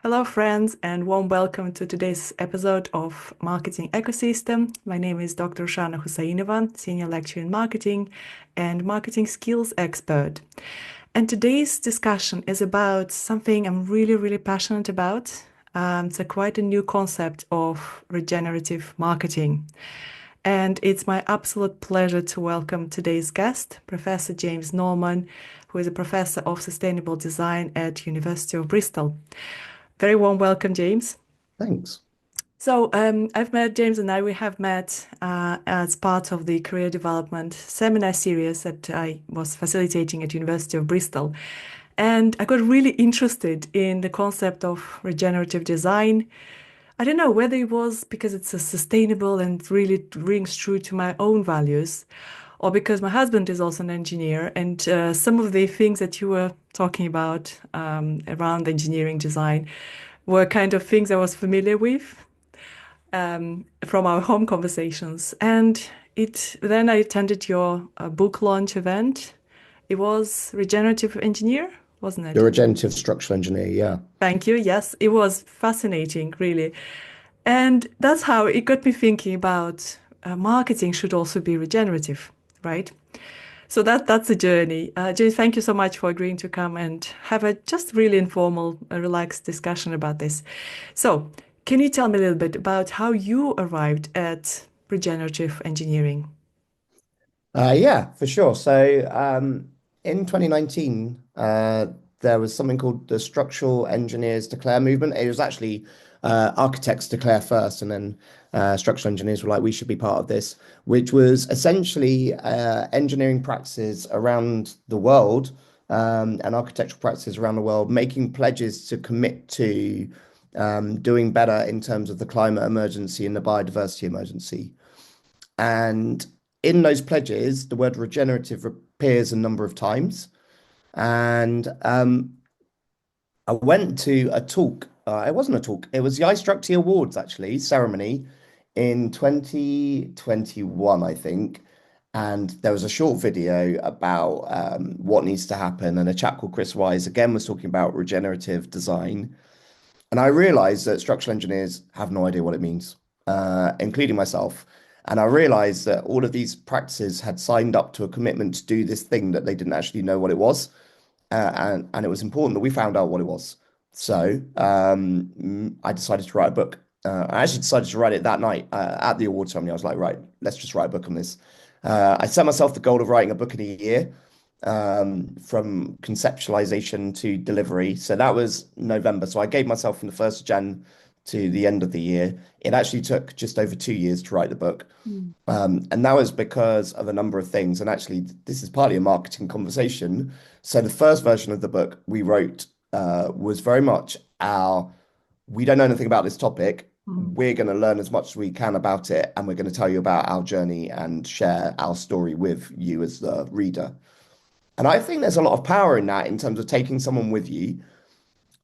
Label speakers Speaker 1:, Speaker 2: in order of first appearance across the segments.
Speaker 1: Hello, friends, and warm welcome to today's episode of Marketing Ecosystem. My name is Dr. Rushana Khusainova, Senior Lecturer in Marketing and Marketing Skills Expert. And today's discussion is about something I'm really passionate about. It's quite a new concept of regenerative marketing. And it's my absolute pleasure to welcome today's guest, Professor James Norman, who is a professor of sustainable design at University of Bristol. Very warm welcome, James.
Speaker 2: Thanks.
Speaker 1: I've met James and we have met as part of the career development seminar series that I was facilitating at University of Bristol. And I got really interested in the concept of regenerative design. I don't know whether it was because it's a sustainable and really rings true to my own values, or because my husband is also an engineer, and some of the things that you were talking about around engineering design were kind of things I was familiar with from our home conversations. And it then I attended your book launch event. It was Regenerative Engineer, wasn't
Speaker 2: The
Speaker 1: it?
Speaker 2: regenerative structural engineer, yeah.
Speaker 1: Thank you. Yes, it was fascinating, really. And that's how it got me thinking about marketing should also be regenerative, right? So that's the journey. Jay, thank you so much for agreeing to come and have a just really informal, relaxed discussion about this. So, can you tell me a little bit about how you arrived at regenerative engineering?
Speaker 2: Yeah, for sure. In 2019, there was something called the Structural Engineers Declare movement. It was actually architects declare first, and then structural engineers were like, we should be part of this, which was essentially engineering practices around the world and architectural practices around the world making pledges to commit to doing better in terms of the climate emergency and the biodiversity emergency. And in those pledges, the word regenerative appears a number of times. And I went to a talk. It wasn't a talk. It was the iStructy Awards, actually, ceremony in 2021, I think. And there was a short video about what needs to happen. And a chap called Chris Wise, again, was talking about regenerative design. And I realized that structural engineers have no idea what it means, including myself. And I realized that all of these practices had signed up to a commitment to do this thing that they didn't actually know what it was. And it was important that we found out what it was. I decided to write a book. I actually decided to write it that night at the award ceremony. I was like, right, let's just write a book on this. I set myself the goal of writing a book in a year from conceptualization to delivery. So that was November. So I gave myself from the 1st of Jan to the end of the year. It actually took just over 2 years to write the book.
Speaker 1: Mm.
Speaker 2: And that was because of a number of things. And actually, this is partly a marketing conversation. So the first version of the book we wrote was very much we don't know anything about this topic.
Speaker 1: Mm.
Speaker 2: We're going to learn as much as we can about it, and we're going to tell you about our journey and share our story with you as the reader. And I think there's a lot of power in that in terms of taking someone with you.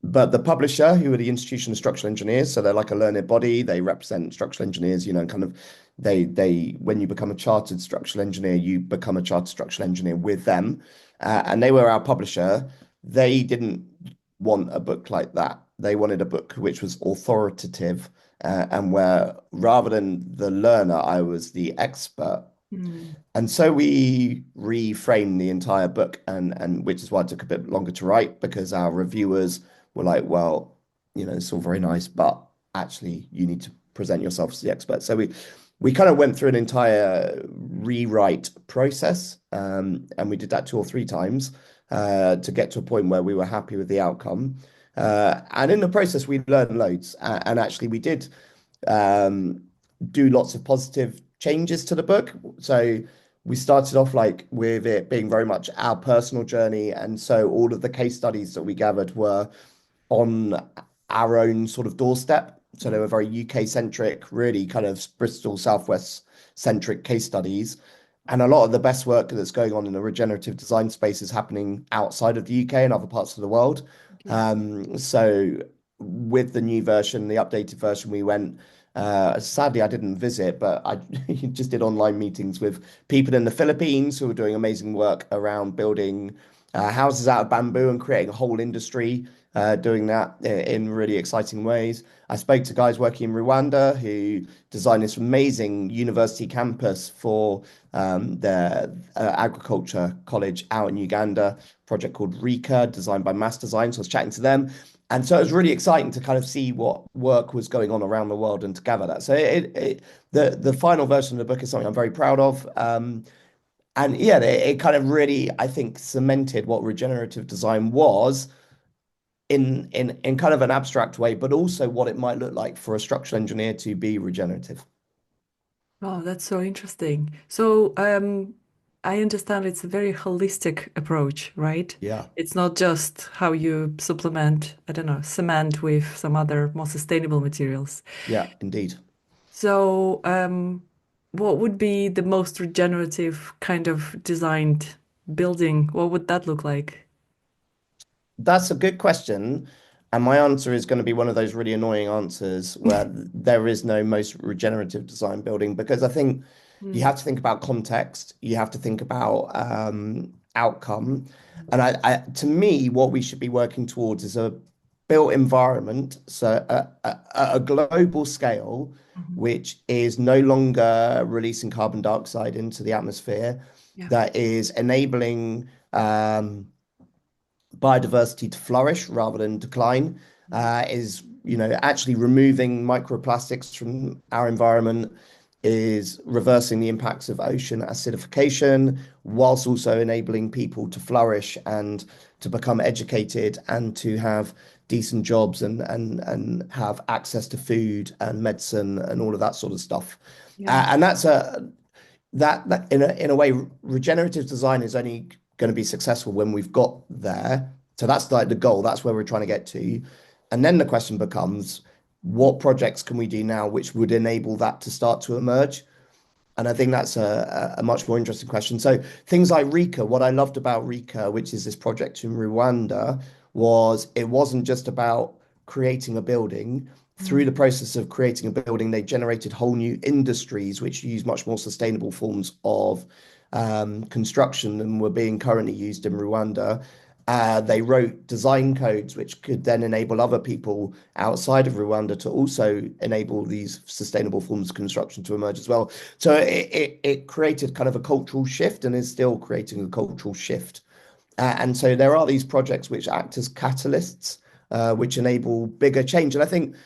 Speaker 2: But the publisher, who are the Institution of Structural Engineers, so they're like a learned body, they represent structural engineers, kind of when you become a chartered structural engineer, you become a chartered structural engineer with them. And they were our publisher. They didn't want a book like that. They wanted a book which was authoritative and where rather than the learner, I was the expert.
Speaker 1: Mm.
Speaker 2: And so we reframed the entire book, and which is why it took a bit longer to write because our reviewers were like, well, it's all very nice, but actually you need to present yourself as the expert. So we kind of went through an entire rewrite process, and we did that 2 or 3 times to get to a point where we were happy with the outcome. And in the process, we learned loads, and actually we did do lots of positive changes to the book. So we started off like with it being very much our personal journey, and so all of the case studies that we gathered were on our own sort of doorstep. So they were very UK centric, really kind of Bristol Southwest centric case studies. And a lot of the best work that's going on in the regenerative design space is happening outside of the UK and other parts of the world.
Speaker 1: Okay.
Speaker 2: So with the new version, the updated version, we went. Sadly, I didn't visit, but I just did online meetings with people in the Philippines who were doing amazing work around building houses out of bamboo and creating a whole industry doing that in really exciting ways. I spoke to guys working in Rwanda who designed this amazing university campus for their agriculture college out in Uganda, project called Rika, designed by Mass Design. So I was chatting to them. And so it was really exciting to kind of see what work was going on around the world and to gather that. So the final version of the book is something I'm very proud of. And yeah, it kind of really, I think, cemented what regenerative design was in kind of an abstract way, but also what it might look like for a structural engineer to be regenerative.
Speaker 1: Oh, that's so interesting. So, I understand it's a very holistic approach, right?
Speaker 2: Yeah,
Speaker 1: It's not just how you supplement, I don't know, cement with some other more sustainable materials.
Speaker 2: yeah, indeed.
Speaker 1: So, what would be the most regenerative kind of designed building? What would that look like?
Speaker 2: That's a good question. And my answer is going to be one of those really annoying answers where there is no most regenerative design building because I think you
Speaker 1: Mm,
Speaker 2: have to think about context, you have to think about outcome. And to me, what we should be working towards is a built environment, so a global scale,
Speaker 1: mhm.
Speaker 2: which is no longer releasing carbon dioxide into the atmosphere,
Speaker 1: Yeah.
Speaker 2: that is enabling biodiversity to flourish rather than decline, is, actually removing microplastics from our environment, is reversing the impacts of ocean acidification, whilst also enabling people to flourish and to become educated and to have decent jobs and have access to food and medicine and all of that sort of stuff.
Speaker 1: Yeah.
Speaker 2: And that's a that in a way, regenerative design is only going to be successful when we've got there. So that's like the goal. That's where we're trying to get to. And then the question becomes, what projects can we do now which would enable that to start to emerge? And I think that's a much more interesting question. So things like Rika, what I loved about Rika, which is this project in Rwanda, was it wasn't just about creating a building. Through
Speaker 1: Mm.
Speaker 2: the process of creating a building, they generated whole new industries which use much more sustainable forms of construction than were being currently used in Rwanda. They wrote design codes which could then enable other people outside of Rwanda to also enable these sustainable forms of construction to emerge as well. So it created kind of a cultural shift and is still creating a cultural shift. And so there are these projects which act as catalysts, which enable bigger change. And I think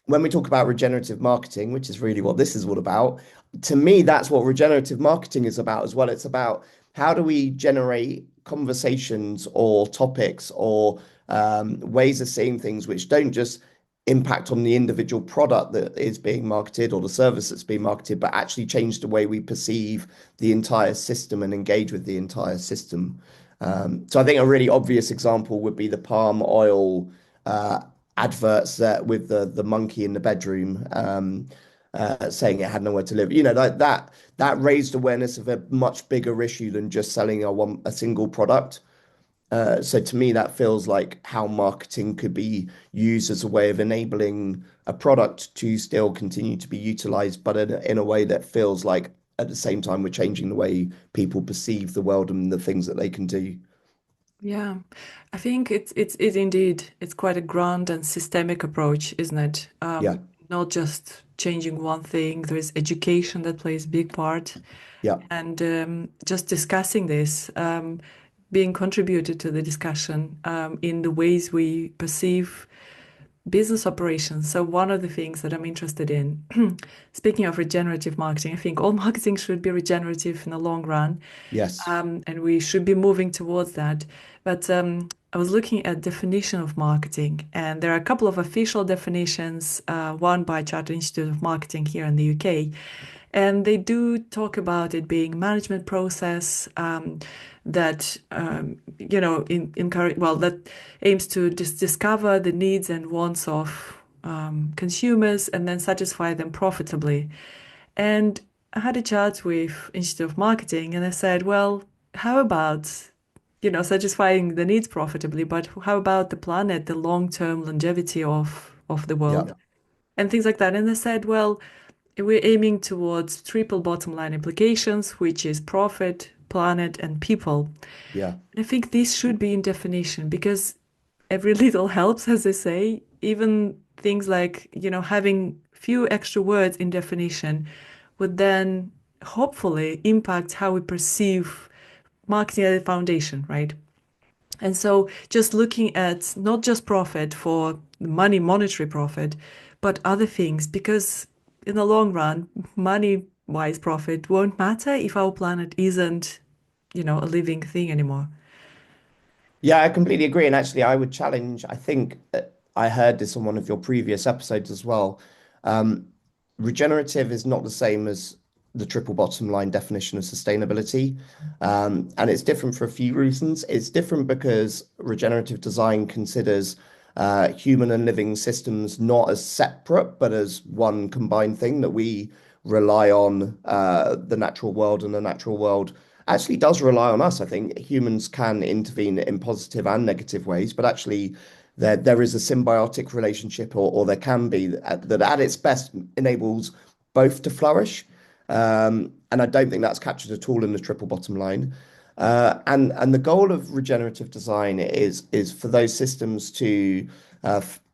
Speaker 2: when we talk about regenerative marketing, which is really what this is all about, to me, that's what regenerative marketing is about as well. It's about how do we generate conversations or topics or ways of seeing things which don't just impact on the individual product that is being marketed or the service that's being marketed, but actually change the way we perceive the entire system and engage with the entire system. So I think a really obvious example would be the palm oil adverts with the monkey in the bedroom, saying it had nowhere to live. Like that raised awareness of a much bigger issue than just selling a single product. So to me, that feels like how marketing could be used as a way of enabling a product to still continue to be utilized, but in a way that feels like at the same time we're changing the way people perceive the world and the things that they can do.
Speaker 1: Yeah, I think it's indeed it's quite a grand and systemic approach, isn't it?
Speaker 2: Yeah,
Speaker 1: Not just changing one thing. There is education that plays a big part,
Speaker 2: yeah,
Speaker 1: and just discussing this, being contributed to the discussion in the ways we perceive business operations. So one of the things that I'm interested in, speaking of regenerative marketing, I think all marketing should be regenerative in the long run,
Speaker 2: yes,
Speaker 1: and we should be moving towards that. But I was looking at definition of marketing, and there are a couple of official definitions, one by Chartered Institute of Marketing here in the UK, and they do talk about it being management process that encourage well that aims to discover the needs and wants of consumers and then satisfy them profitably. And I had a chat with Institute of Marketing, and I said, well, how about satisfying the needs profitably, but how about the planet, the long-term longevity of the
Speaker 2: yeah,
Speaker 1: world, and things like that? And they said, well, we're aiming towards triple bottom line implications, which is profit, planet, and people.
Speaker 2: yeah,
Speaker 1: And I think this should be in definition because every little helps, as they say. Even things like, having few extra words in definition would then hopefully impact how we perceive marketing as a foundation, right? And so just looking at not just profit for money, monetary profit, but other things, because in the long run, money wise profit won't matter if our planet isn't, a living thing anymore.
Speaker 2: Yeah, I completely agree. And actually, I would challenge, I think I heard this on one of your previous episodes as well. Um, Regenerative is not the same as the triple bottom line definition of sustainability. And it's different for a few reasons. It's different because regenerative design considers human and living systems not as separate, but as one combined thing that we rely on the natural world, and the natural world actually does rely on us. I think humans can intervene in positive and negative ways, but actually there is a symbiotic relationship, or there can be, that at its best enables both to flourish. And I don't think that's captured at all in the triple bottom line. And the goal of regenerative design is for those systems to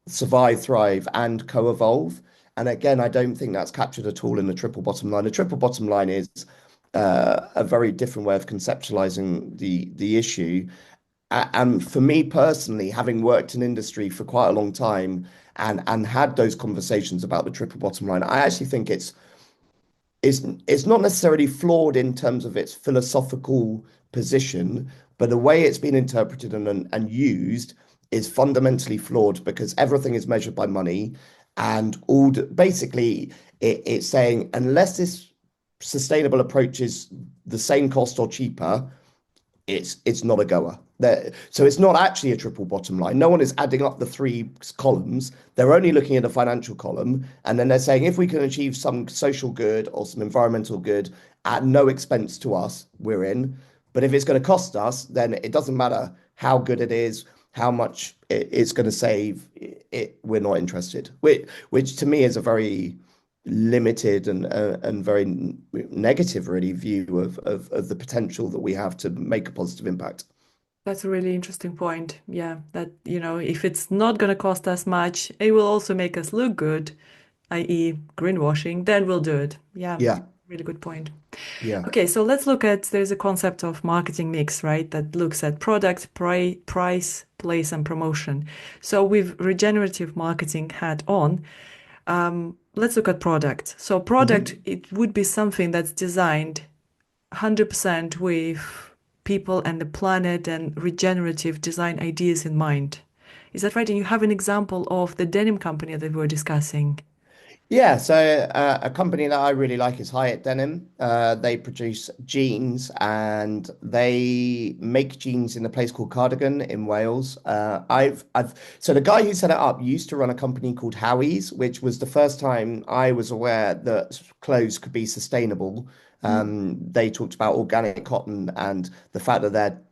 Speaker 2: survive, thrive, and co-evolve. And again, I don't think that's captured at all in the triple bottom line. The triple bottom line is a very different way of conceptualizing the issue. And for me personally, having worked in industry for quite a long time and had those conversations about the triple bottom line, I actually think it's not necessarily flawed in terms of its philosophical position, but the way it's been interpreted and used is fundamentally flawed because everything is measured by money, and basically it's saying unless this sustainable approach is the same cost or cheaper, it's not a goer. So it's not actually a triple bottom line. No one is adding up the three columns. They're only looking at the financial column, and then they're saying if we can achieve some social good or some environmental good at no expense to us, we're in. But if it's going to cost us, then it doesn't matter how good it is, how much it's going to save. We're not interested. Which to me is a very limited and very negative, really, view of the potential that we have to make a positive impact.
Speaker 1: That's a really interesting point. Yeah, that, if it's not going to cost us much, it will also make us look good, i.e., greenwashing, then we'll do it. Yeah,
Speaker 2: Yeah,
Speaker 1: really good point.
Speaker 2: yeah.
Speaker 1: Okay, so let's look at there's a concept of marketing mix, right? That looks at product, price, place, and promotion. So with regenerative marketing hat on, let's look at product. So product,
Speaker 2: Mhm.
Speaker 1: it would be something that's designed 100% with people and the planet and regenerative design ideas in mind. Is that right? And you have an example of the denim company that we were discussing.
Speaker 2: Yeah, so a company that I really like is Hyatt Denim. They produce jeans, and they make jeans in a place called Cardigan in Wales. So the guy who set it up used to run a company called Howie's, which was the first time I was aware that clothes could be sustainable. They talked about organic cotton and the fact that their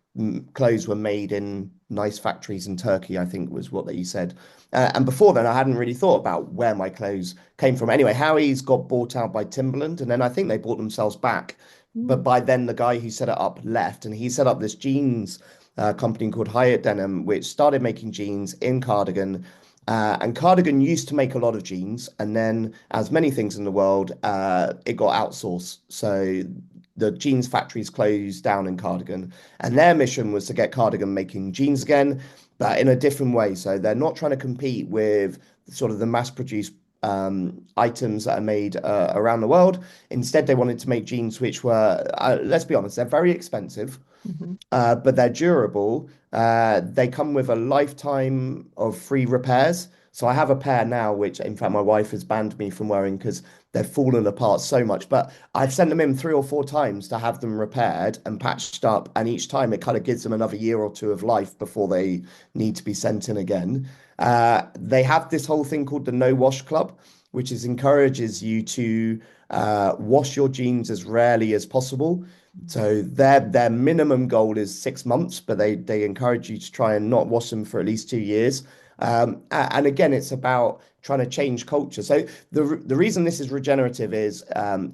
Speaker 2: clothes were made in nice factories in Turkey, I think was what they said. And before then, I hadn't really thought about where my clothes came from. Anyway, Howie's got bought out by Timberland, and then I think they bought themselves back. But
Speaker 1: Mm.
Speaker 2: by then, the guy who set it up left, and he set up this jeans company called Hyatt Denim, which started making jeans in Cardigan. And Cardigan used to make a lot of jeans, and then, as many things in the world, it got outsourced. So the jeans factories closed down in Cardigan, and their mission was to get Cardigan making jeans again, but in a different way. So they're not trying to compete with sort of the mass-produced items that are made around the world. Instead, they wanted to make jeans which were, let's be honest, they're very expensive,
Speaker 1: Mhm.
Speaker 2: but they're durable. They come with a lifetime of free repairs. So I have a pair now, which in fact my wife has banned me from wearing because they've fallen apart so much. But I've sent them in 3 or 4 times to have them repaired and patched up, and each time it kind of gives them another year or two of life before they need to be sent in again. They have this whole thing called the No Wash Club, which encourages you to wash your jeans as rarely as possible. So their minimum goal is 6 months, but they encourage you to try and not wash them for at least 2 years. And again, it's about trying to change culture. So the reason this is regenerative is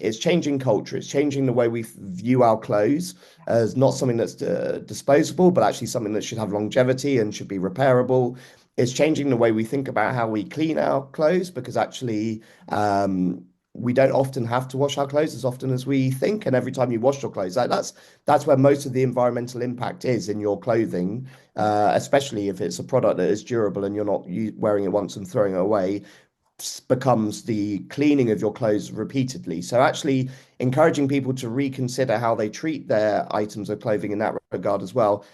Speaker 2: it's changing culture. It's changing the way we view our clothes as not something that's disposable, but actually something that should have longevity and should be repairable. It's changing the way we think about how we clean our clothes because actually we don't often have to wash our clothes as often as we think. And every time you wash your clothes, that's where most of the environmental impact is in your clothing, especially if it's a product that is durable and you're not wearing it once and throwing it away, becomes the cleaning of your clothes repeatedly. So actually encouraging people to reconsider how they treat their items of clothing in that regard as well.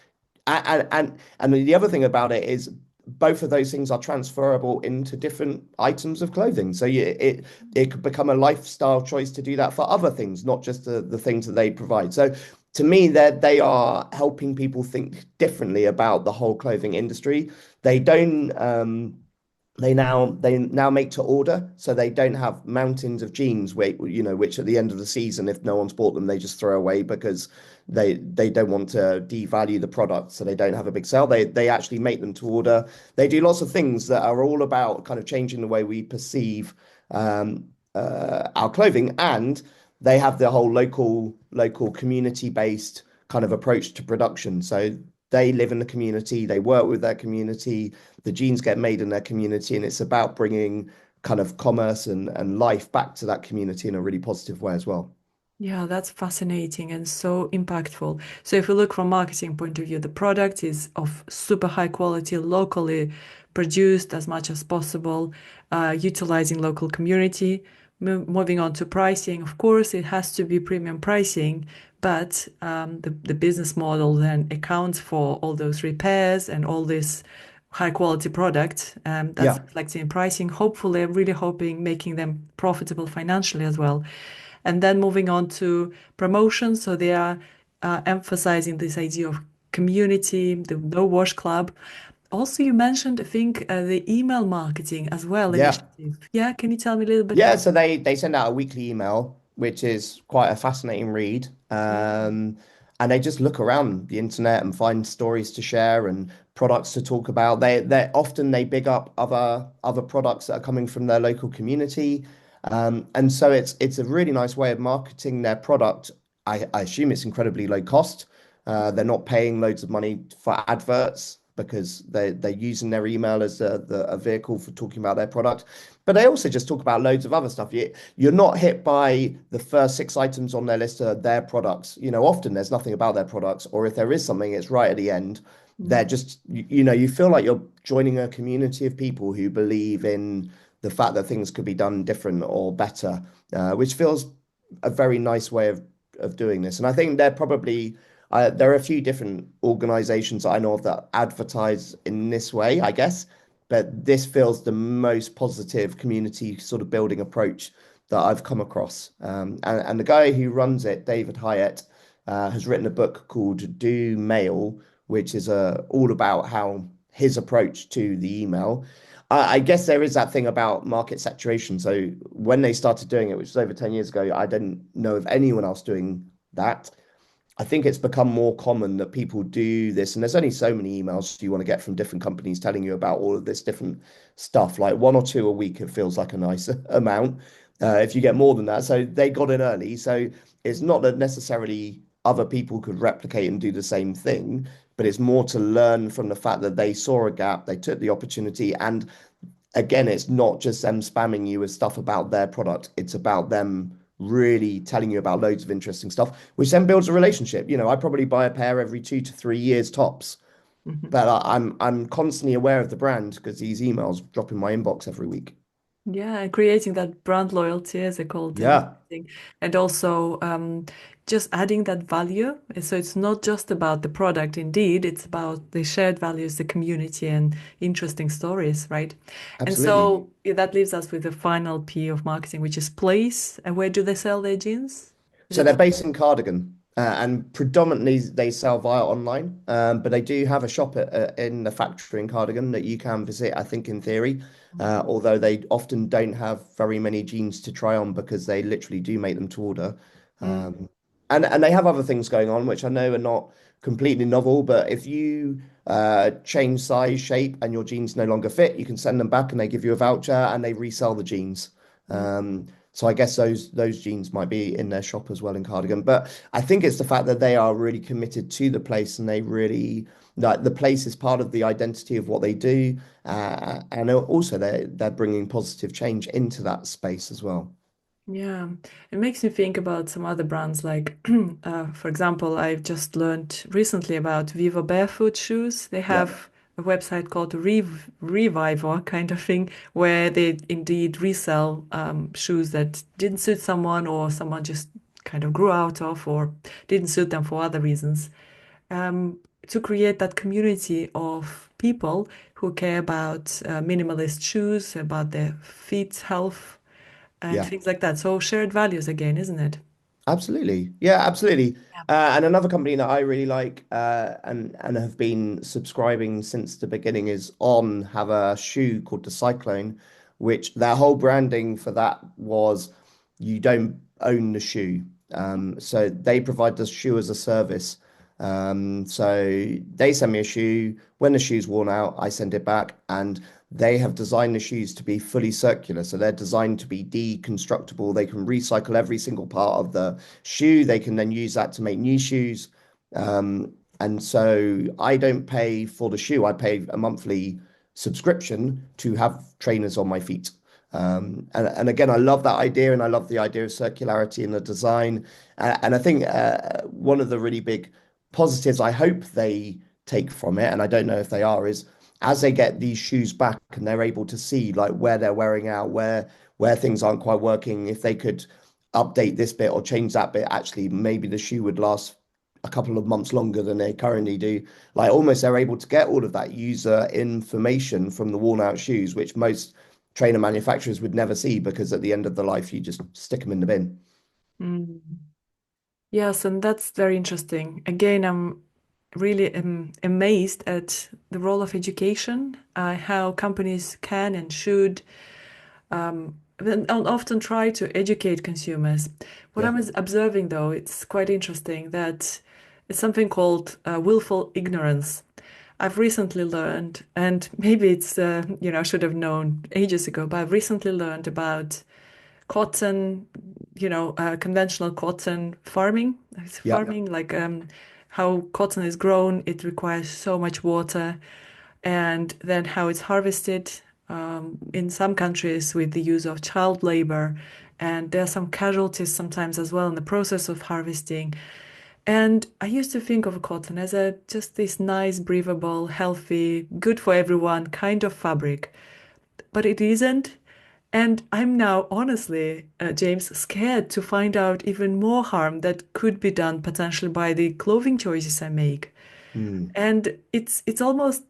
Speaker 2: And the other thing about it is both of those things are transferable into different items of clothing. So it could become a lifestyle choice to do that for other things, not just the things that they provide. So to me, they are helping people think differently about the whole clothing industry. They don't they now make to order, so they don't have mountains of jeans which at the end of the season, if no one's bought them, they just throw away because they don't want to devalue the product, so they don't have a big sale. They actually make them to order. They do lots of things that are all about kind of changing the way we perceive our clothing, and they have the whole local community based kind of approach to production. So they live in the community, they work with their community, the jeans get made in their community, and it's about bringing kind of commerce and life back to that community in a really positive way as well.
Speaker 1: Yeah, that's fascinating and so impactful. So if we look from marketing point of view, the product is of super high quality, locally produced as much as possible, utilizing local community. Moving on to pricing, of course, it has to be premium pricing, but the business model then accounts for all those repairs and all this high quality product. That's
Speaker 2: Yeah.
Speaker 1: reflected in pricing. Hopefully, I'm really hoping making them profitable financially as well. And then moving on to promotion. So they are emphasizing this idea of community, the no wash club. Also, you mentioned, I think, the email marketing as well
Speaker 2: Yeah.
Speaker 1: initiative. Yeah, can you tell me a little bit
Speaker 2: Yeah,
Speaker 1: more?
Speaker 2: so they send out a weekly email, which is quite a fascinating read.
Speaker 1: Mm.
Speaker 2: And they just look around the internet and find stories to share and products to talk about. They big up other products that are coming from their local community. And so it's a really nice way of marketing their product. I assume it's incredibly low cost. They're not paying loads of money for adverts because they're using their email as a vehicle for talking about their product. But they also just talk about loads of other stuff. You're not hit by the first six items on their list of their products. Often there's nothing about their products, or if there is something, it's right at the end. They're
Speaker 1: Mm.
Speaker 2: just, you feel like you're joining a community of people who believe in the fact that things could be done different or better, which feels a very nice way of doing this. And I think there are a few different organizations that I know of that advertise in this way, I guess, but this feels the most positive community sort of building approach that I've come across. And the guy who runs it, David Hyatt, has written a book called Do Mail, which is all about how his approach to the email. I guess there is that thing about market saturation. So when they started doing it, which was over 10 years ago, I didn't know of anyone else doing that. I think it's become more common that people do this, and there's only so many emails you want to get from different companies telling you about all of this different stuff. Like one or two a week, it feels like a nice amount. If you get more than that, so they got in early. So it's not that necessarily other people could replicate and do the same thing, but it's more to learn from the fact that they saw a gap, they took the opportunity, and again, it's not just them spamming you with stuff about their product. It's about them really telling you about loads of interesting stuff, which then builds a relationship. I probably buy a pair every 2 to 3 years tops,
Speaker 1: Mhm.
Speaker 2: but I'm constantly aware of the brand because these emails drop in my inbox every week.
Speaker 1: Yeah, and creating that brand loyalty, as they call it in
Speaker 2: Yeah,
Speaker 1: marketing, and also just adding that value. And so it's not just about the product, indeed, it's about the shared values, the community, and interesting stories, right? And
Speaker 2: absolutely.
Speaker 1: so yeah, that leaves us with the final P of marketing, which is place. And where do they sell their jeans? Is
Speaker 2: So
Speaker 1: it
Speaker 2: they're
Speaker 1: just
Speaker 2: based in Cardigan, and predominantly they sell via online. But they do have a shop in the factory in Cardigan that you can visit, I think, in theory. Although they often don't have very many jeans to try on because they literally do make them to order.
Speaker 1: Mm.
Speaker 2: Um, and they have other things going on, which I know are not completely novel, but if you change size, shape, and your jeans no longer fit, you can send them back and they give you a voucher and they resell the jeans.
Speaker 1: Mm.
Speaker 2: So I guess those jeans might be in their shop as well in Cardigan. But I think it's the fact that they are really committed to the place and they really like the place is part of the identity of what they do. And also they're bringing positive change into that space as well.
Speaker 1: Yeah, it makes me think about some other brands like, for example, I've just learned recently about Viva Barefoot shoes. They
Speaker 2: Yeah.
Speaker 1: have a website called Reviver kind of thing, where they indeed resell shoes that didn't suit someone or someone just kind of grew out of or didn't suit them for other reasons. To create that community of people who care about minimalist shoes, about their feet health and
Speaker 2: Yeah.
Speaker 1: things like that. So shared values again, isn't it?
Speaker 2: Absolutely. Yeah, absolutely.
Speaker 1: Yeah.
Speaker 2: And another company that I really like and have been subscribing since the beginning is On have a shoe called the Cyclone, which their whole branding for that was you don't own the shoe. So they provide the shoe as a service. So they send me a shoe. When the shoe's worn out, I send it back, and they have designed the shoes to be fully circular. So they're designed to be deconstructible. They can recycle every single part of the shoe. They can then use that to make new shoes. And so I don't pay for the shoe. I pay a monthly subscription to have trainers on my feet. And again, I love that idea, and I love the idea of circularity in the design. And I think one of the really big positives I hope they take from it, and I don't know if they are, is as they get these shoes back and they're able to see like where they're wearing out, where things aren't quite working, if they could update this bit or change that bit, actually maybe the shoe would last a couple of months longer than they currently do. Like almost they're able to get all of that user information from the worn out shoes, which most trainer manufacturers would never see because at the end of the life you just stick them in the bin.
Speaker 1: Mm. Yes, and that's very interesting. Again, I'm really amazed at the role of education, how companies can and should and often try to educate consumers. What
Speaker 2: Yeah.
Speaker 1: I'm observing, though, it's quite interesting that it's something called willful ignorance. I've recently learned, and maybe it's, I should have known ages ago, but I've recently learned about cotton, conventional cotton farming. It's
Speaker 2: Yeah.
Speaker 1: farming, like how cotton is grown, it requires so much water, and then how it's harvested in some countries with the use of child labor. And there are some casualties sometimes as well in the process of harvesting. And I used to think of cotton as a just this nice, breathable, healthy, good for everyone kind of fabric. But it isn't. And I'm now honestly, James, scared to find out even more harm that could be done potentially by the clothing choices I make.
Speaker 2: Mm.
Speaker 1: And it's almost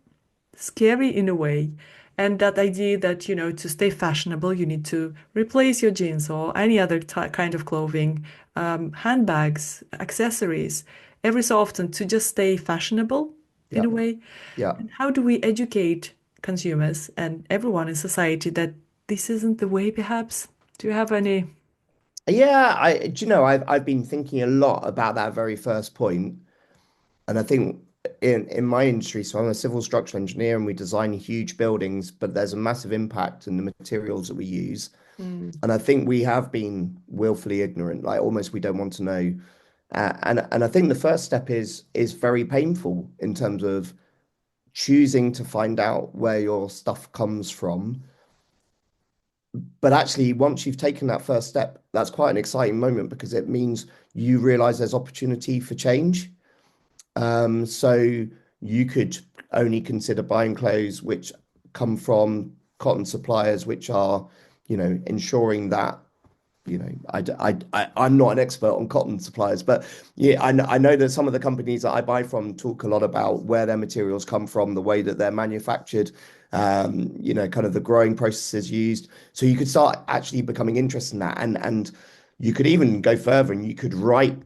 Speaker 1: scary in a way. And that idea that, to stay fashionable, you need to replace your jeans or any other kind of clothing, handbags, accessories, every so often to just stay fashionable in
Speaker 2: Yeah.
Speaker 1: a way.
Speaker 2: Yeah.
Speaker 1: And how do we educate consumers and everyone in society that this isn't the way, perhaps? Do you have any?
Speaker 2: Yeah, I've been thinking a lot about that very first point, and I think in my industry, so I'm a civil structural engineer, and we design huge buildings, but there's a massive impact in the materials that we use,
Speaker 1: Mm,
Speaker 2: and I think we have been willfully ignorant, like almost we don't want to know, and I think the first step is very painful in terms of choosing to find out where your stuff comes from. But actually, once you've taken that first step, that's quite an exciting moment because it means you realize there's opportunity for change. So you could only consider buying clothes which come from cotton suppliers, which are, ensuring that I'm not an expert on cotton suppliers, but yeah, I know that some of the companies that I buy from talk a lot about where their materials come from, the way that they're manufactured, kind of the growing processes used. So you could start actually becoming interested in that, and you could even go further, and you could write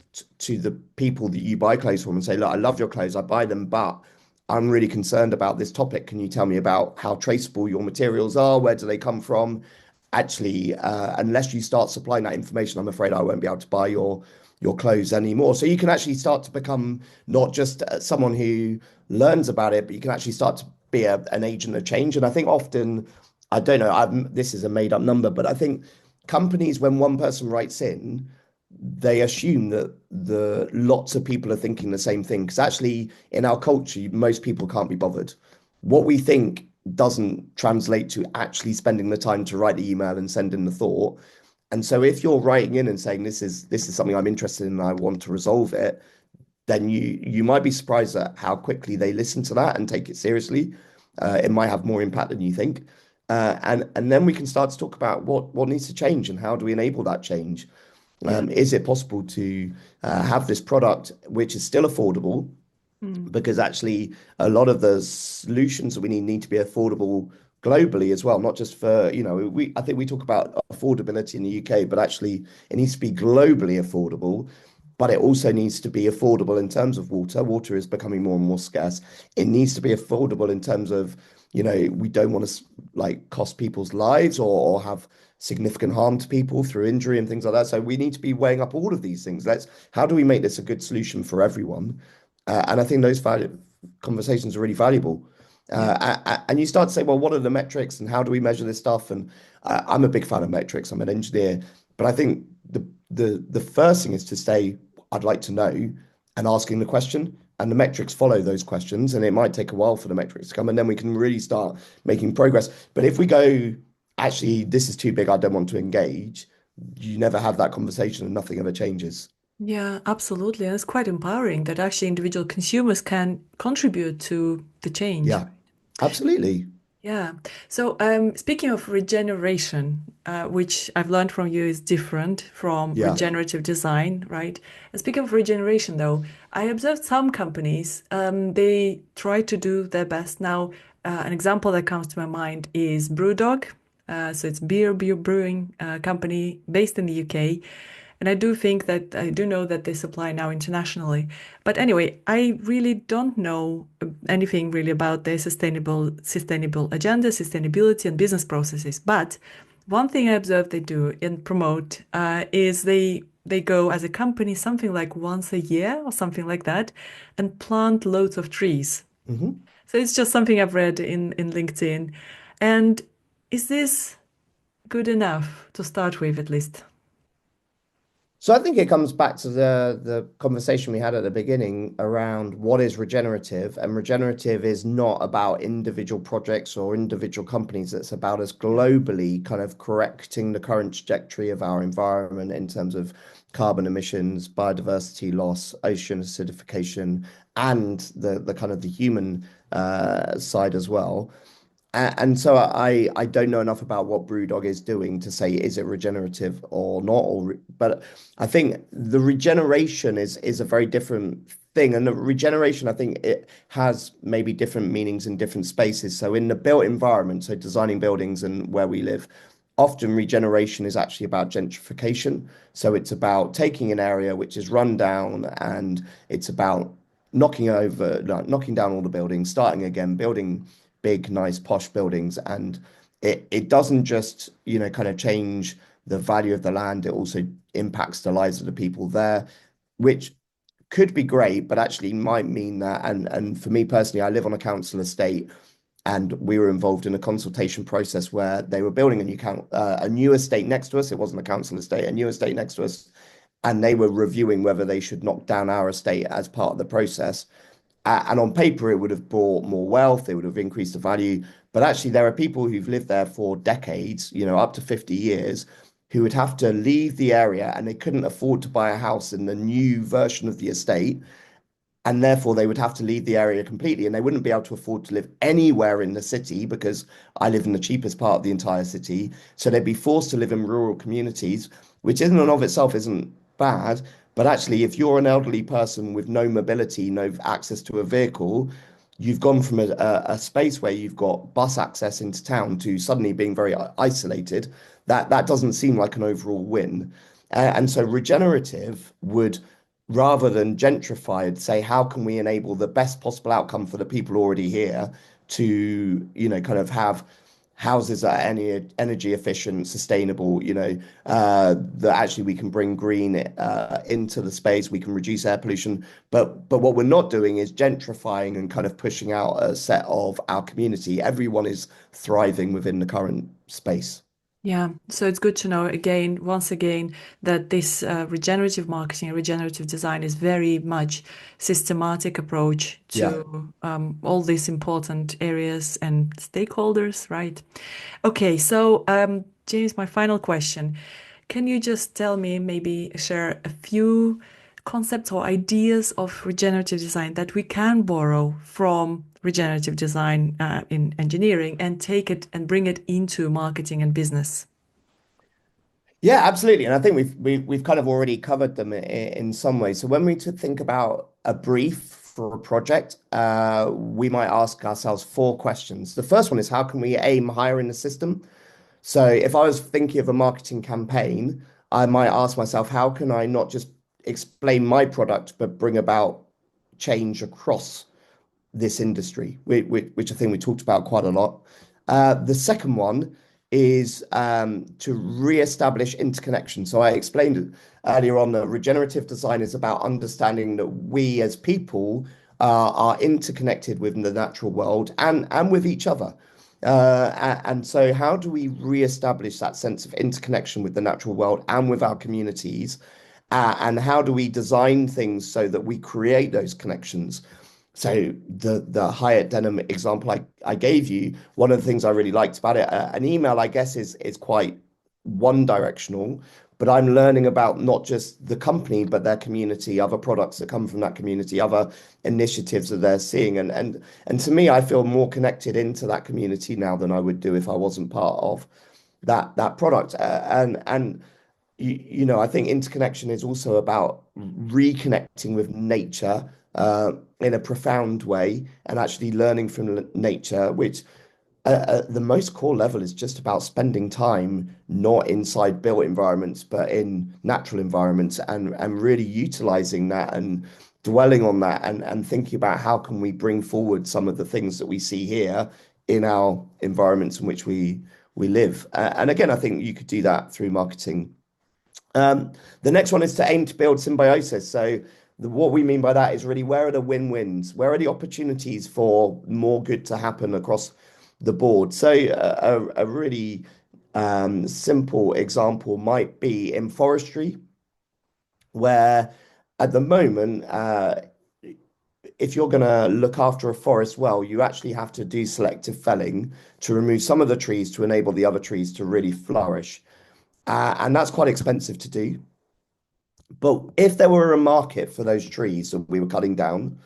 Speaker 2: to the people that you buy clothes from and say, look, I love your clothes, I buy them, but I'm really concerned about this topic. Can you tell me about how traceable your materials are? Where do they come from? Actually, unless you start supplying that information, I'm afraid I won't be able to buy your clothes anymore. So you can actually start to become not just someone who learns about it, but you can actually start to be an agent of change. And I think often, I don't know, this is a made up number, but I think companies, when one person writes in, they assume that the lots of people are thinking the same thing. Because actually, in our culture, most people can't be bothered. What we think doesn't translate to actually spending the time to write the email and send in the thought. And so if you're writing in and saying this is something I'm interested in and I want to resolve it, then you might be surprised at how quickly they listen to that and take it seriously. It might have more impact than you think. And then we can start to talk about what needs to change and how do we enable that change.
Speaker 1: Yeah.
Speaker 2: Is it possible to have this product which is still affordable,
Speaker 1: Mm.
Speaker 2: because actually a lot of the solutions that we need to be affordable globally as well, not just for, I think we talk about affordability in the UK, but actually it needs to be globally affordable, but it also needs to be affordable in terms of water. Water is becoming more and more scarce. It needs to be affordable in terms of, we don't want to like cost people's lives or have significant harm to people through injury and things like that. So we need to be weighing up all of these things. How do we make this a good solution for everyone? And I think those conversations are really valuable.
Speaker 1: Yeah.
Speaker 2: And you start to say, well, what are the metrics and how do we measure this stuff? And I'm a big fan of metrics. I'm an engineer, but I think the first thing is to say, I'd like to know, and asking the question. And the metrics follow those questions. And it might take a while for the metrics to come, and then we can really start making progress. But if we go, actually, this is too big, I don't want to engage, you never have that conversation and nothing ever changes.
Speaker 1: Yeah, absolutely. And it's quite empowering that actually individual consumers can contribute to the change.
Speaker 2: Yeah, absolutely.
Speaker 1: Yeah. So, speaking of regeneration, which I've learned from you is different from
Speaker 2: Yeah.
Speaker 1: regenerative design, right? And speaking of regeneration, though, I observed some companies, they try to do their best. Now, an example that comes to my mind is Brewdog. So it's beer brewing company based in the UK. And I do think that I do know that they supply now internationally. But anyway, I really don't know anything really about their sustainable agenda, sustainability, and business processes. But one thing I observe they do and promote is they go as a company something like once a year or something like that and plant loads of trees.
Speaker 2: Mhm.
Speaker 1: So it's just something I've read in LinkedIn. And is this good enough to start with, at least?
Speaker 2: So I think it comes back to the conversation we had at the beginning around what is regenerative, and regenerative is not about individual projects or individual companies. It's about us
Speaker 1: Yeah.
Speaker 2: globally kind of correcting the current trajectory of our environment in terms of carbon emissions, biodiversity loss, ocean acidification, and the kind of the human side as well. And so I don't know enough about what Brewdog is doing to say is it regenerative or not, but I think the regeneration is a very different thing, and the regeneration I think it has maybe different meanings in different spaces. So in the built environment, so designing buildings and where we live, often regeneration is actually about gentrification. So it's about taking an area which is run down, and it's about knocking down all the buildings, starting again, building big, nice, posh buildings. And it doesn't just, kind of change the value of the land, it also impacts the lives of the people there, which could be great, but actually might mean that. And for me personally, I live on a council estate, and we were involved in a consultation process where they were building a new estate next to us. It wasn't a council estate, a new estate next to us, and they were reviewing whether they should knock down our estate as part of the process. And on paper, it would have brought more wealth, it would have increased the value. But actually, there are people who've lived there for decades, up to 50 years, who would have to leave the area, and they couldn't afford to buy a house in the new version of the estate. And therefore, they would have to leave the area completely, and they wouldn't be able to afford to live anywhere in the city, because I live in the cheapest part of the entire city. So they'd be forced to live in rural communities, which in and of itself isn't bad. But actually, if you're an elderly person with no mobility, no access to a vehicle, you've gone from a space where you've got bus access into town to suddenly being very isolated. That doesn't seem like an overall win. And so regenerative would, rather than gentrified, say, how can we enable the best possible outcome for the people already here to, kind of houses that are energy efficient, sustainable, that actually we can bring green into the space, we can reduce air pollution. But what we're not doing is gentrifying and kind of pushing out a set of our community. Everyone is thriving within the current space.
Speaker 1: Yeah, so it's good to know again, once again, that this regenerative marketing, regenerative design is very much systematic approach
Speaker 2: Yeah.
Speaker 1: to all these important areas and stakeholders, right? Okay, so James, my final question. Can you just tell me, maybe share a few concepts or ideas of regenerative design that we can borrow from regenerative design in engineering and take it and bring it into marketing and business?
Speaker 2: Yeah, absolutely. And I think we've kind of already covered them in some way. So when we to think about a brief for a project, we might ask ourselves four questions. The first one is how can we aim higher in the system? So if I was thinking of a marketing campaign, I might ask myself, how can I not just explain my product, but bring about change across this industry, which I think we talked about quite a lot. The second one is to re-establish interconnection. So I explained earlier on that regenerative design is about understanding that we as people are interconnected with the natural world and with each other. And so how do we re-establish that sense of interconnection with the natural world and with our communities? And how do we design things so that we create those connections? So the Hyatt denim example I gave you, one of the things I really liked about it, an email, I guess, is quite one directional, but I'm learning about not just the company, but their community, other products that come from that community, other initiatives that they're seeing. And to me, I feel more connected into that community now than I would do if I wasn't part of that product. I think interconnection is also about reconnecting with nature in a profound way and actually learning from nature, which at the most core level is just about spending time not inside built environments, but in natural environments and really utilizing that and dwelling on that and thinking about how can we bring forward some of the things that we see here in our environments in which we live. And again, I think you could do that through marketing. The next one is to aim to build symbiosis. So what we mean by that is really where are the win-wins? Where are the opportunities for more good to happen across the board? So a really simple example might be in forestry, where at the moment, if you're going to look after a forest well, you actually have to do selective felling to remove some of the trees to enable the other trees to really flourish. And that's quite expensive to do. But if there were a market for those trees that we were cutting down,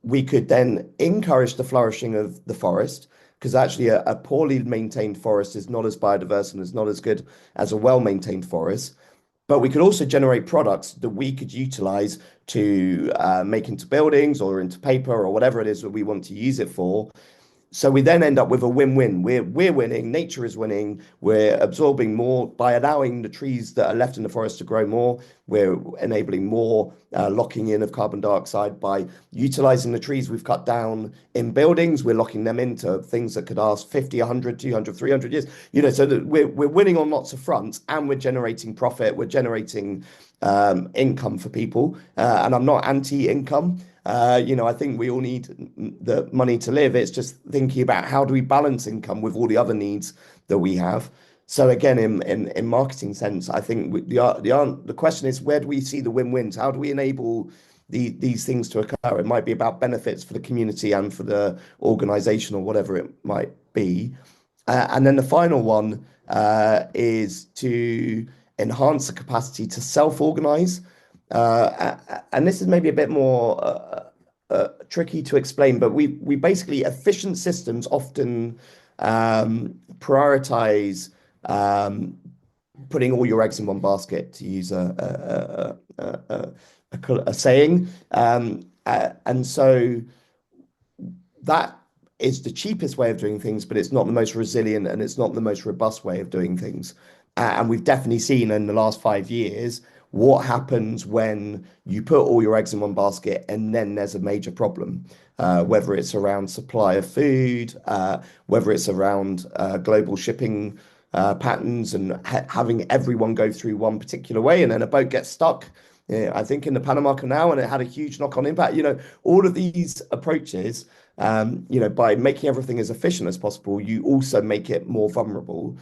Speaker 2: we could then encourage the flourishing of the forest, because actually a poorly maintained forest is not as biodiverse and is not as good as a well-maintained forest. But we could also generate products that we could utilize to make into buildings or into paper or whatever it is that we want to use it for. So we then end up with a win-win. We're winning, nature is winning, we're absorbing more by allowing the trees that are left in the forest to grow more. We're enabling more locking in of carbon dioxide by utilizing the trees we've cut down in buildings. We're locking them into things that could last 50, 100, 200, 300 years. So that we're winning on lots of fronts and we're generating profit, we're generating income for people. And I'm not anti-income. I think we all need the money to live. It's just thinking about how do we balance income with all the other needs that we have. So again, in marketing sense, I think the question is where do we see the win-wins? How do we enable these things to occur? It might be about benefits for the community and for the organization or whatever it might be. And then the final one is to enhance the capacity to self-organize. And this is maybe a bit more tricky to explain, but we basically efficient systems often prioritize putting all your eggs in one basket, to use a saying. And so that is the cheapest way of doing things, but it's not the most resilient and it's not the most robust way of doing things. And we've definitely seen in the last 5 years what happens when you put all your eggs in one basket and then there's a major problem, whether it's around supply of food, whether it's around global shipping patterns and having everyone go through one particular way, and then a boat gets stuck. Yeah, I think in the Panama Canal, and it had a huge knock-on impact. All of these approaches, by making everything as efficient as possible, you also make it more vulnerable.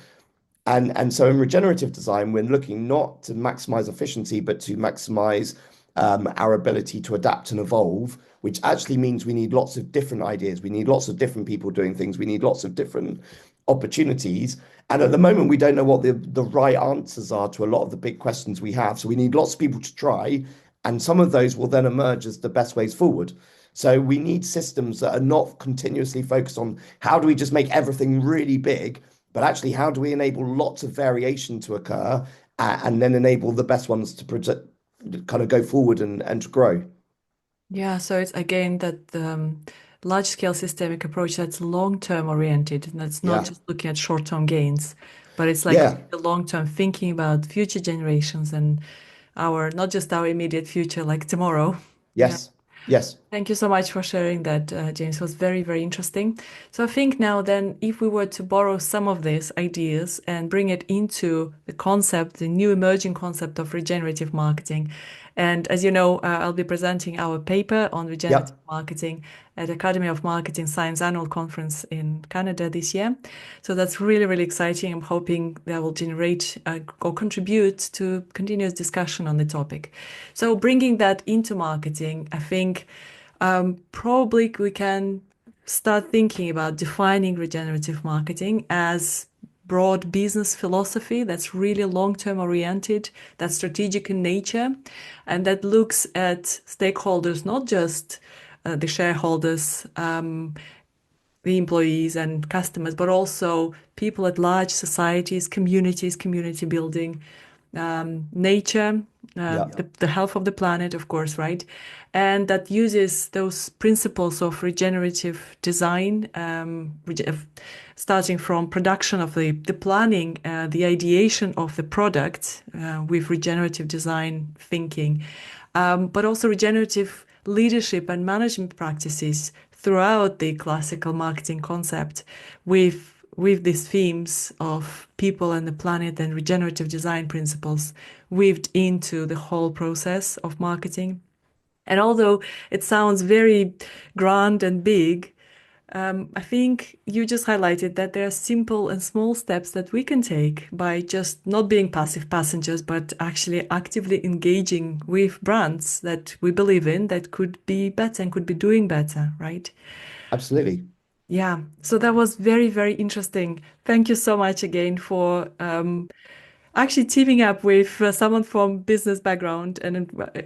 Speaker 2: And so in regenerative design, we're looking not to maximize efficiency, but to maximize our ability to adapt and evolve, which actually means we need lots of different ideas. We need lots of different people doing things. We need lots of different opportunities. And at the moment, we don't know what the right answers are to a lot of the big questions we have. So we need lots of people to try, and some of those will then emerge as the best ways forward. So we need systems that are not continuously focused on how do we just make everything really big, but actually how do we enable lots of variation to occur and then enable the best ones to project, kind of go forward and to grow.
Speaker 1: Yeah, so it's again that large scale systemic approach that's long term oriented and that's not
Speaker 2: Yeah.
Speaker 1: just looking at short term gains, but it's like
Speaker 2: Yeah.
Speaker 1: the long term thinking about future generations and our not just our immediate future, like tomorrow. Yeah.
Speaker 2: Yes. Yes.
Speaker 1: Thank you so much for sharing that, James. It was very, very interesting. So I think now then, if we were to borrow some of these ideas and bring it into the concept, the new emerging concept of regenerative marketing, and as you know, I'll be presenting our paper on regenerative
Speaker 2: Yep.
Speaker 1: marketing at Academy of Marketing Science Annual Conference in Canada this year. So that's really, really exciting. I'm hoping that will generate or contribute to continuous discussion on the topic. So bringing that into marketing, I think probably we can start thinking about defining regenerative marketing as broad business philosophy that's really long-term oriented, that's strategic in nature, and that looks at stakeholders, not just the shareholders, the employees and customers, but also people at large, societies, communities, community building, nature,
Speaker 2: Yep.
Speaker 1: the health of the planet, of course, right? And that uses those principles of regenerative design, starting from production of the planning, the ideation of the product with regenerative design thinking, but also regenerative leadership and management practices throughout the classical marketing concept with these themes of people and the planet and regenerative design principles weaved into the whole process of marketing. And although it sounds very grand and big, I think you just highlighted that there are simple and small steps that we can take by just not being passive passengers, but actually actively engaging with brands that we believe in that could be better and could be doing better, right?
Speaker 2: Absolutely.
Speaker 1: Yeah, so that was very, very interesting. Thank you so much again for actually teaming up with someone from business background and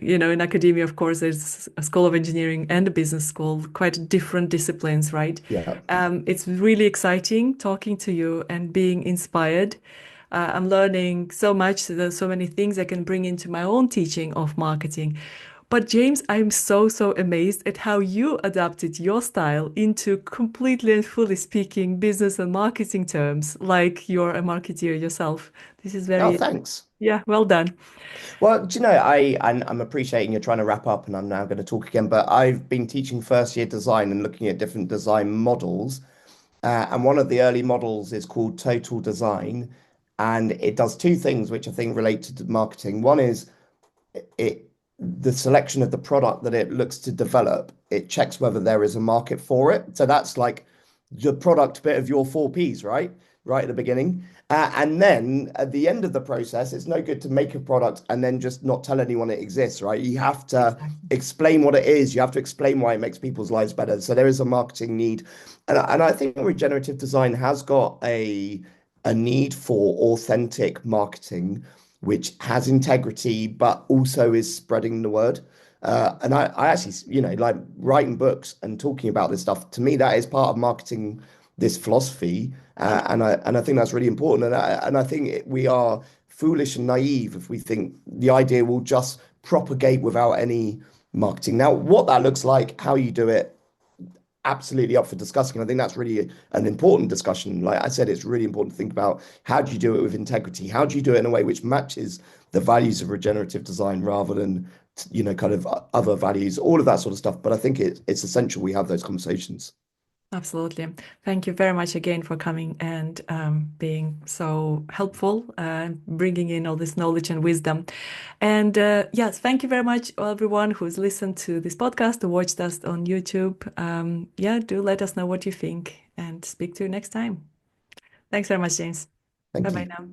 Speaker 1: in academia, of course, there's a school of engineering and a business school, quite different disciplines, right?
Speaker 2: Yeah.
Speaker 1: It's really exciting talking to you and being inspired. I'm learning so much. There's so many things I can bring into my own teaching of marketing. But James, I'm so, so amazed at how you adapted your style into completely and fully speaking business and marketing terms, like you're a marketeer yourself. This is
Speaker 2: Oh,
Speaker 1: very,
Speaker 2: thanks.
Speaker 1: yeah, well done.
Speaker 2: Well, do you know, I'm appreciating you're trying to wrap up, and I'm now going to talk again. But I've been teaching first year design and looking at different design models. And one of the early models is called Total Design, and it does two things which I think relate to marketing. One is it the selection of the product that it looks to develop, it checks whether there is a market for it. So that's like the product bit of your four Ps, right? Right at the beginning. And then at the end of the process, it's no good to make a product and then just not tell anyone it exists, right? You have to
Speaker 1: Exactly.
Speaker 2: explain what it is. You have to explain why it makes people's lives better. So there is a marketing need. And I think regenerative design has got a need for authentic marketing which has integrity, but also is spreading the word. And I actually, like writing books and talking about this stuff, to me, that is part of marketing this philosophy. And I think that's really important. And I think we are foolish and naive if we think the idea will just propagate without any marketing. Now, what that looks like, how you do it, absolutely up for discussing. And I think that's really an important discussion. Like I said, it's really important to think about how do you do it with integrity? How do you do it in a way which matches the values of regenerative design rather than, kind of other values, all of that sort of stuff. But I think it's essential we have those conversations.
Speaker 1: Absolutely. Thank you very much again for coming and being so helpful, bringing in all this knowledge and wisdom. And yes, thank you very much, everyone who's listened to this podcast, who watched us on YouTube. Yeah, do let us know what you think and speak to you next time. Thanks very much, James. Bye
Speaker 2: Thank
Speaker 1: bye
Speaker 2: you.
Speaker 1: now.